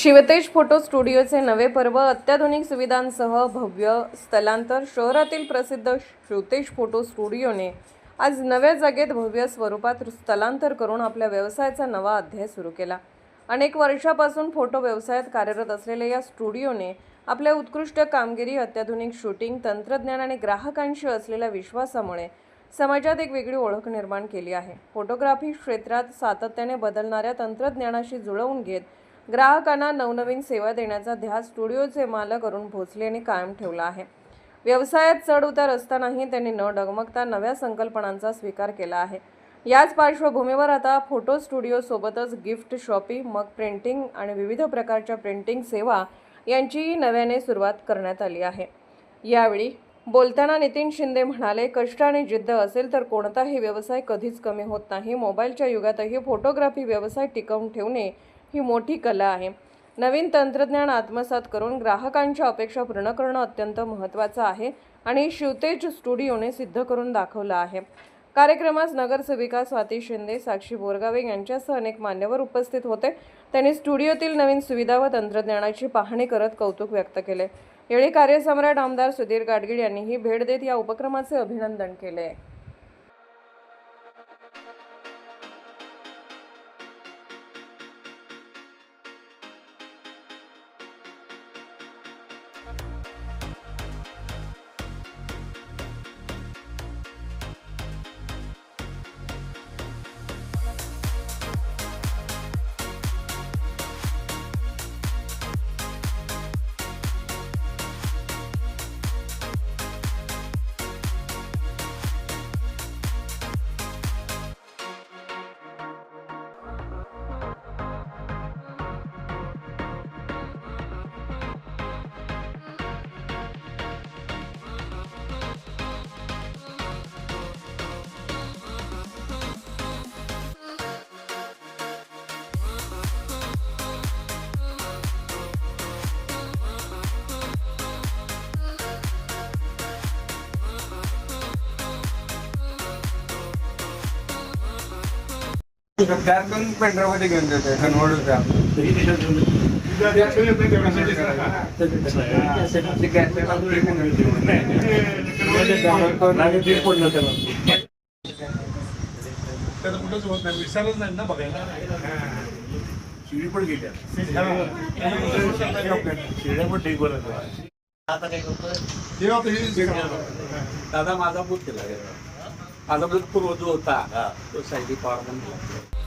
Shivtej photo स्टुडिओचे नवे पर्व अत्याधुनिक सुविधांसह भव्य स्थलांतर शहरातील प्रसिद्ध शिवतेज फोटो स्टुडिओने आज नव्या जागेत भव्य स्वरूपात स्थलांतर करून आपल्या व्यवसायाचा नवा अध्याय सुरू केला। अनेक वर्षांपासून फोटो व्यवसायात कार्यरत असलेल्या या स्टुडिओने आपल्या उत्कृष्ट कामगिरी, अत्याधुनिक शूटिंग तंत्रज्ञान आणि ग्राहकांशी असलेल्या विश्वासामुळे समाजात एक वेगळी ओळख निर्माण केली आहे। फोटोग्राफी क्षेत्रात सातत्याने बदलणाऱ्या तंत्रज्ञानाशी जुळवून घेत ग्राहकांना नवनवीन सेवा देण्याचा ध्यास स्टुडिओचे मालक अरुण भोसले यांनी कायम ठेवला आहे। व्यवसायात चढ-उतार असतानाही त्यांनी न डगमगता नव्या संकल्पनांचा स्वीकार केला आहे। याच पार्श्वभूमीवर आता फोटो स्टुडिओ सोबतच गिफ्ट शॉपिंग, मग प्रिंटिंग आणि विविध प्रकारच्या प्रिंटिंग सेवा यांचीही नव्याने सुरुवात करण्यात आली आहे। यावेळी बोलताना नितीन शिंदे म्हणाले, कष्ट आणि जिद्द असेल तर कोणताही व्यवसाय कधीच कमी होत नाही। मोबाईलच्या युगातही फोटोग्राफी व्यवसाय टिकवून ठेवणे ही मोठी कला आहे। नवीन तंत्रज्ञान आत्मसात करून ग्राहकांच्या अपेक्षा पूर्ण करणं अत्यंत महत्त्वाचं आहे आणि शिवतेज स्टुडिओने सिद्ध करून दाखवलं आहे। कार्यक्रमास नगरसेविका स्वाती शिंदे, साक्षी बोरगावे यांच्यासह अनेक मान्यवर उपस्थित होते। त्यांनी स्टुडिओतील नवीन सुविधा व तंत्रज्ञानाची पाहणी करत कौतुक व्यक्त केले। यावेळी कार्यसम्राट आमदार सुधीर गाडगीळ यांनीही भेट देत या उपक्रमाचे अभिनंदन केले। त्यात पण पेंढरामध्ये घेऊन जाते कन्वर्टचा कुठंच होत नाही, विसरच नाही ना बघायला। शिडी पण गेल्या, शिड्या पण ठीक बनत आता काय करतोय दादा माझा बूथ केला, माझा बूथ पूर्व जो होता तो सायडी पॉवर